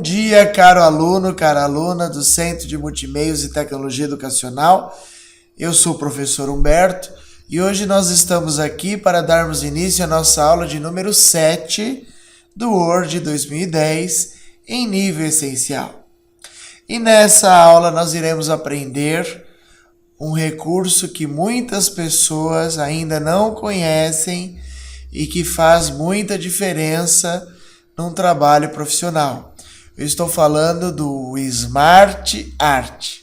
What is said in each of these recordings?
dia, caro aluno, cara aluna do Centro de Multimeios e Tecnologia Educacional. Eu sou o professor Humberto e hoje nós estamos aqui para darmos início à nossa aula de número 7 do Word 2010 em nível essencial. E nessa aula nós iremos aprender um recurso que muitas pessoas ainda não conhecem e que faz muita diferença num trabalho profissional. Eu estou falando do Smart Art.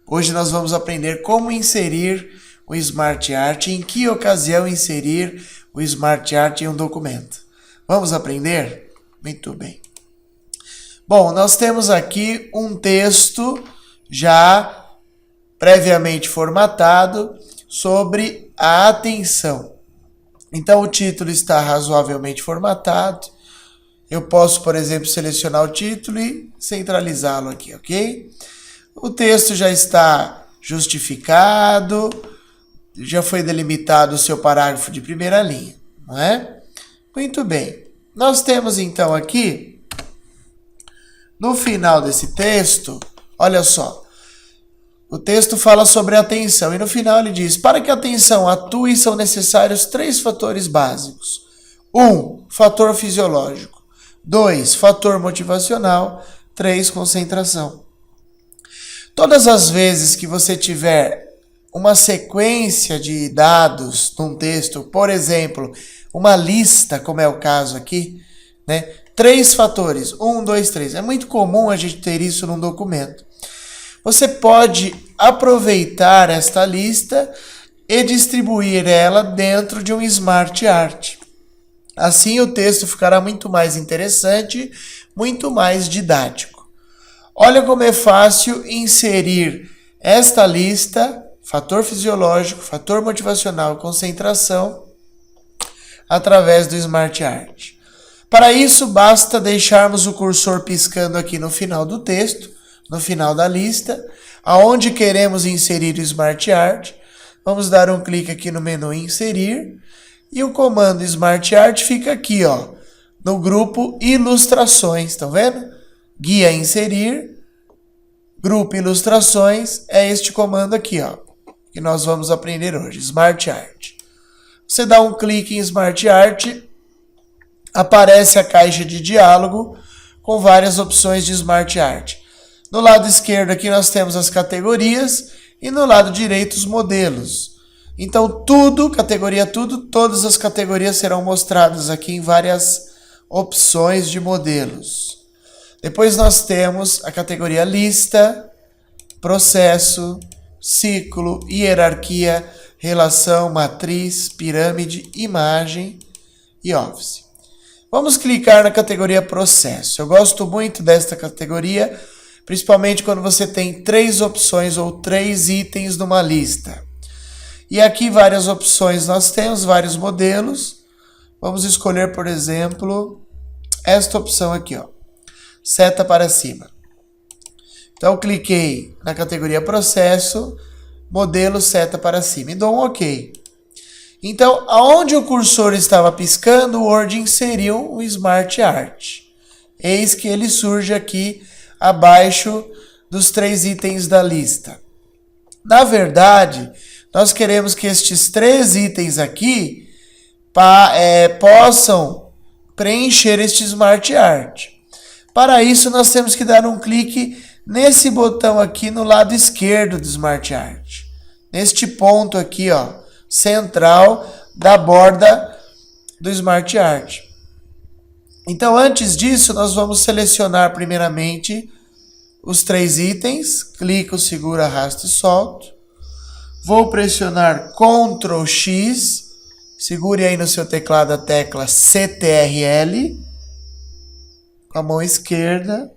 Hoje nós vamos aprender como inserir o Smart Art, em que ocasião inserir o Smart Art em um documento. Vamos aprender? Muito bem. Bom, nós temos aqui um texto já previamente formatado sobre a atenção. Então o título está razoavelmente formatado. Eu posso, por exemplo, selecionar o título e centralizá-lo aqui, ok? O texto já está justificado, já foi delimitado o seu parágrafo de primeira linha, não é? Muito bem. Nós temos então aqui, no final desse texto, olha só, o texto fala sobre a atenção e no final ele diz: para que a atenção atue são necessários 3 fatores básicos. 1, fator fisiológico. 2, fator motivacional. 3, concentração. Todas as vezes que você tiver uma sequência de dados num texto, por exemplo, uma lista, como é o caso aqui, né? 3 fatores, 1, 2, 3. É muito comum a gente ter isso num documento. Você pode aproveitar esta lista e distribuir ela dentro de um Smart Art. Assim o texto ficará muito mais interessante, muito mais didático. Olha como é fácil inserir esta lista, fator fisiológico, fator motivacional e concentração, através do Smart Art. Para isso, basta deixarmos o cursor piscando aqui no final do texto, no final da lista, aonde queremos inserir o Smart Art. Vamos dar um clique aqui no menu Inserir. E o comando Smart Art fica aqui, ó, no grupo Ilustrações, estão vendo? Guia Inserir, grupo Ilustrações, é este comando aqui, ó, que nós vamos aprender hoje, Smart Art. Você dá um clique em Smart Art, aparece a caixa de diálogo com várias opções de Smart Art. No lado esquerdo aqui nós temos as categorias e no lado direito os modelos. Então tudo, categoria tudo, todas as categorias serão mostradas aqui em várias opções de modelos. Depois nós temos a categoria lista, processo, ciclo, hierarquia, relação, matriz, pirâmide, imagem e office. Vamos clicar na categoria processo. Eu gosto muito desta categoria, principalmente quando você tem 3 opções ou 3 itens numa lista. E aqui várias opções, nós temos vários modelos. Vamos escolher, por exemplo, esta opção aqui, ó, seta para cima. Então, cliquei na categoria processo, modelo seta para cima e dou um OK. Então, aonde o cursor estava piscando, o Word inseriu o Smart Art. Eis que ele surge aqui abaixo dos 3 itens da lista. Na verdade, nós queremos que estes 3 itens aqui possam preencher este Smart Art. Para isso, nós temos que dar um clique nesse botão aqui no lado esquerdo do Smart Art. Neste ponto aqui, ó, central da borda do Smart Art. Então, antes disso, nós vamos selecionar primeiramente os 3 itens. Clico, seguro, arrasto e solto. Vou pressionar Ctrl X, segure aí no seu teclado a tecla CTRL, com a mão esquerda,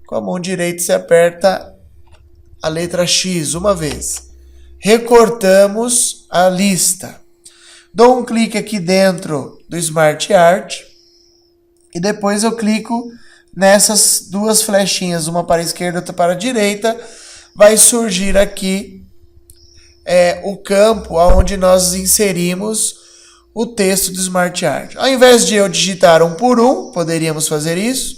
com a mão direita você aperta a letra X uma vez. Recortamos a lista. Dou um clique aqui dentro do Smart Art e depois eu clico nessas 2 flechinhas, uma para a esquerda e outra para a direita. Vai surgir aqui o campo onde nós inserimos o texto do Smart Art. Ao invés de eu digitar um por um, poderíamos fazer isso,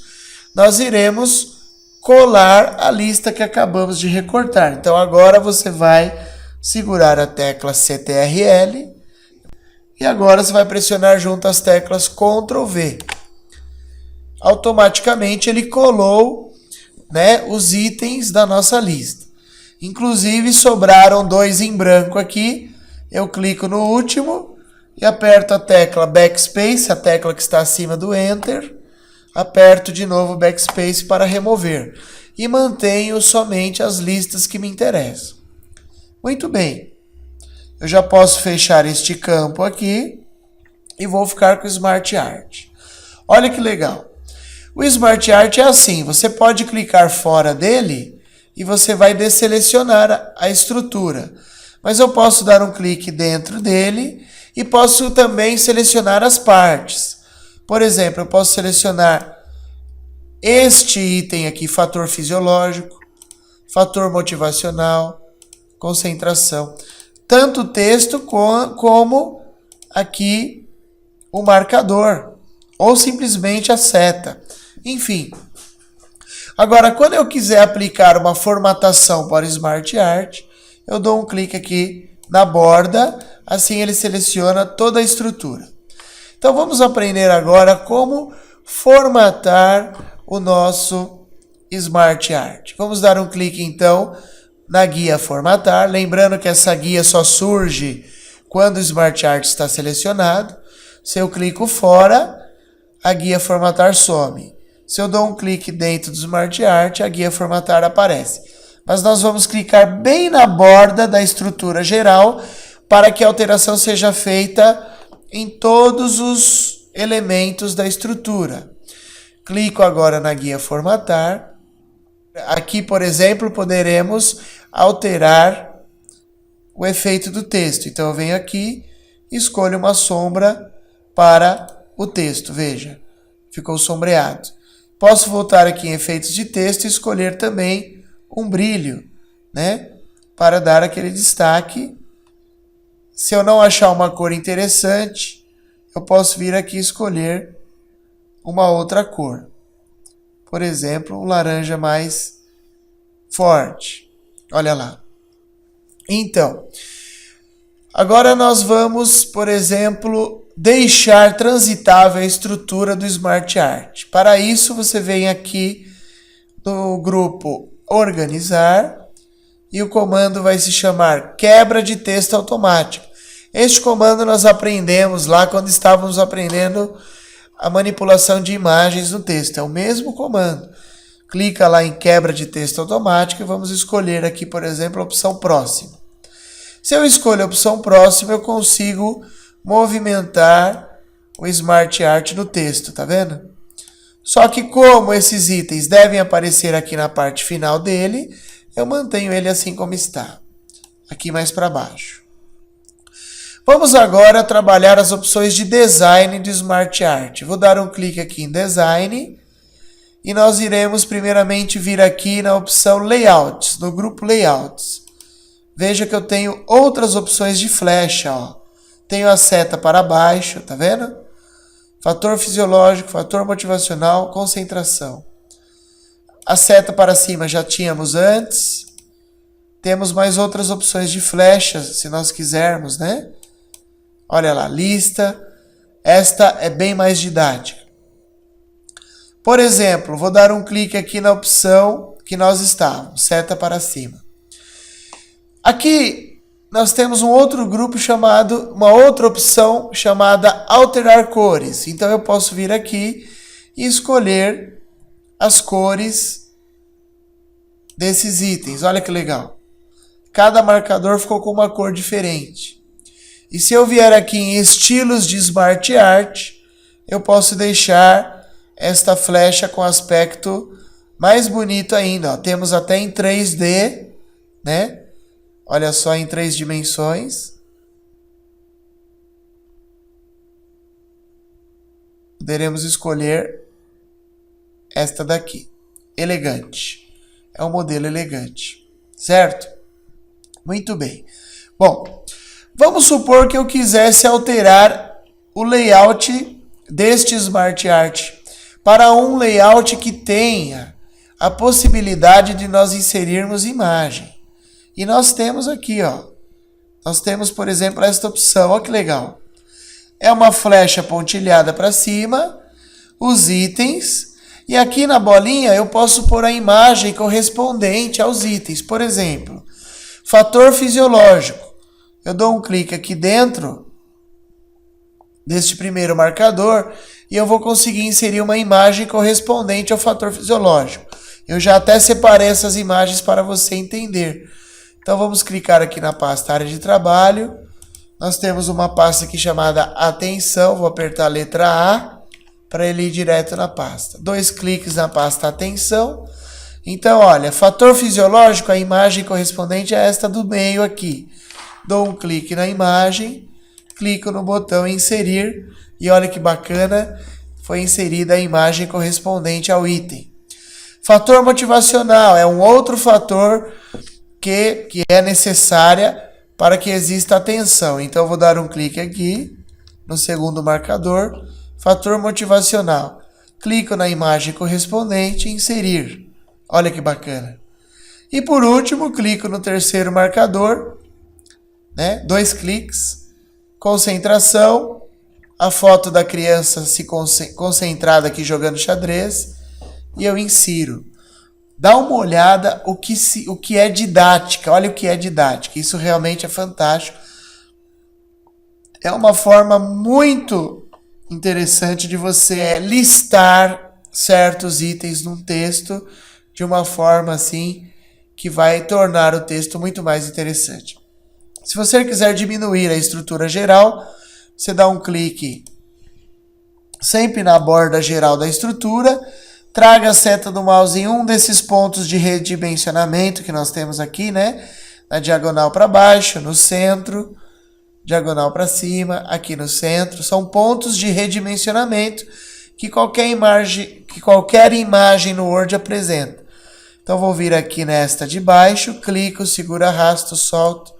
nós iremos colar a lista que acabamos de recortar. Então agora você vai segurar a tecla CTRL e agora você vai pressionar junto as teclas Ctrl V. Automaticamente ele colou, né, os itens da nossa lista. Inclusive sobraram 2 em branco aqui. Eu clico no último e aperto a tecla Backspace, a tecla que está acima do Enter. Aperto de novo o Backspace para remover. E mantenho somente as listas que me interessam. Muito bem. Eu já posso fechar este campo aqui e vou ficar com o Smart Art. Olha que legal. O Smart Art é assim, você pode clicar fora dele e você vai desselecionar a estrutura. Mas eu posso dar um clique dentro dele e posso também selecionar as partes. Por exemplo, eu posso selecionar este item aqui, fator fisiológico, fator motivacional, concentração. Tanto o texto como aqui o marcador, ou simplesmente a seta. Enfim. Agora, quando eu quiser aplicar uma formatação para o Smart Art, eu dou um clique aqui na borda, assim ele seleciona toda a estrutura. Então vamos aprender agora como formatar o nosso Smart Art. Vamos dar um clique então na guia formatar, lembrando que essa guia só surge quando o Smart Art está selecionado. Se eu clico fora, a guia formatar some. Se eu dou um clique dentro do Smart Art, a guia formatar aparece. Mas nós vamos clicar bem na borda da estrutura geral para que a alteração seja feita em todos os elementos da estrutura. Clico agora na guia formatar. Aqui, por exemplo, poderemos alterar o efeito do texto. Então eu venho aqui e escolho uma sombra para o texto. Veja, ficou sombreado. Posso voltar aqui em efeitos de texto e escolher também um brilho, né? Para dar aquele destaque. Se eu não achar uma cor interessante, eu posso vir aqui e escolher uma outra cor. Por exemplo, um laranja mais forte. Olha lá. Então, agora nós vamos, por exemplo, deixar transitável a estrutura do Smart Art. Para isso, você vem aqui no grupo Organizar e o comando vai se chamar Quebra de Texto Automático. Este comando nós aprendemos lá quando estávamos aprendendo a manipulação de imagens no texto. É o mesmo comando. Clica lá em Quebra de Texto Automático e vamos escolher aqui, por exemplo, a opção Próximo. Se eu escolho a opção Próximo, eu consigo movimentar o Smart Art no texto, tá vendo? Só que como esses itens devem aparecer aqui na parte final dele, eu mantenho ele assim como está, aqui mais para baixo. Vamos agora trabalhar as opções de design do Smart Art. Vou dar um clique aqui em Design e nós iremos primeiramente vir aqui na opção Layouts, no grupo Layouts. Veja que eu tenho outras opções de flecha, ó. Tenho a seta para baixo, tá vendo? Fator fisiológico, fator motivacional, concentração. A seta para cima já tínhamos antes. Temos mais outras opções de flechas, se nós quisermos, né? Olha lá, lista. Esta é bem mais didática. Por exemplo, vou dar um clique aqui na opção que nós estávamos, seta para cima. Aqui nós temos um outro grupo chamado, uma outra opção chamada alterar cores. Então eu posso vir aqui e escolher as cores desses itens. Olha que legal. Cada marcador ficou com uma cor diferente. E se eu vier aqui em estilos de Smart Art, eu posso deixar esta flecha com aspecto mais bonito ainda. Ó. Temos até em 3D, né? Olha só, em 3 dimensões. Poderemos escolher esta daqui. Elegante. É um modelo elegante. Certo? Muito bem. Bom, vamos supor que eu quisesse alterar o layout deste Smart Art para um layout que tenha a possibilidade de nós inserirmos imagem. E nós temos aqui, ó. Nós temos, por exemplo, esta opção. Olha que legal. É uma flecha pontilhada para cima, os itens, e aqui na bolinha eu posso pôr a imagem correspondente aos itens. Por exemplo, fator fisiológico. Eu dou um clique aqui dentro deste primeiro marcador e eu vou conseguir inserir uma imagem correspondente ao fator fisiológico. Eu já até separei essas imagens para você entender. Então vamos clicar aqui na pasta área de trabalho. Nós temos uma pasta aqui chamada atenção. Vou apertar a letra A para ele ir direto na pasta. 2 cliques na pasta atenção. Então, olha, fator fisiológico, a imagem correspondente é esta do meio aqui. Dou um clique na imagem, clico no botão inserir e olha que bacana, foi inserida a imagem correspondente ao item. Fator motivacional é um outro fator que é necessária para que exista atenção. Então, eu vou dar um clique aqui no segundo marcador, fator motivacional. Clico na imagem correspondente e inserir. Olha que bacana. E por último, clico no terceiro marcador, 2 cliques, concentração, a foto da criança se concentrada aqui jogando xadrez e eu insiro. Dá uma olhada o que é didática. Olha o que é didática. Isso realmente é fantástico. É uma forma muito interessante de você listar certos itens num texto de uma forma assim que vai tornar o texto muito mais interessante. Se você quiser diminuir a estrutura geral, você dá um clique sempre na borda geral da estrutura. Traga a seta do mouse em um desses pontos de redimensionamento que nós temos aqui, na diagonal para baixo, no centro, diagonal para cima, aqui no centro. São pontos de redimensionamento que qualquer imagem no Word apresenta. Então, vou vir aqui nesta de baixo, clico, seguro, arrasto, solto.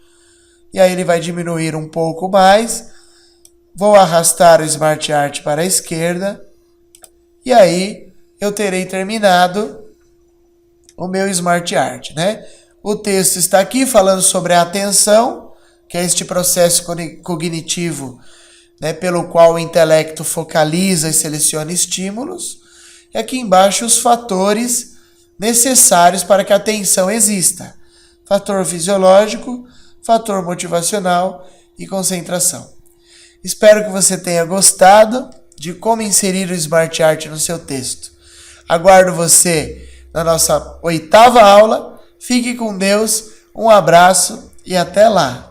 E aí ele vai diminuir um pouco mais. Vou arrastar o Smart Art para a esquerda. E aí eu terei terminado o meu Smart Art, O texto está aqui falando sobre a atenção, que é este processo cognitivo, pelo qual o intelecto focaliza e seleciona estímulos. E aqui embaixo os fatores necessários para que a atenção exista. Fator fisiológico, fator motivacional e concentração. Espero que você tenha gostado de como inserir o Smart Art no seu texto. Aguardo você na nossa 8ª aula. Fique com Deus, um abraço e até lá!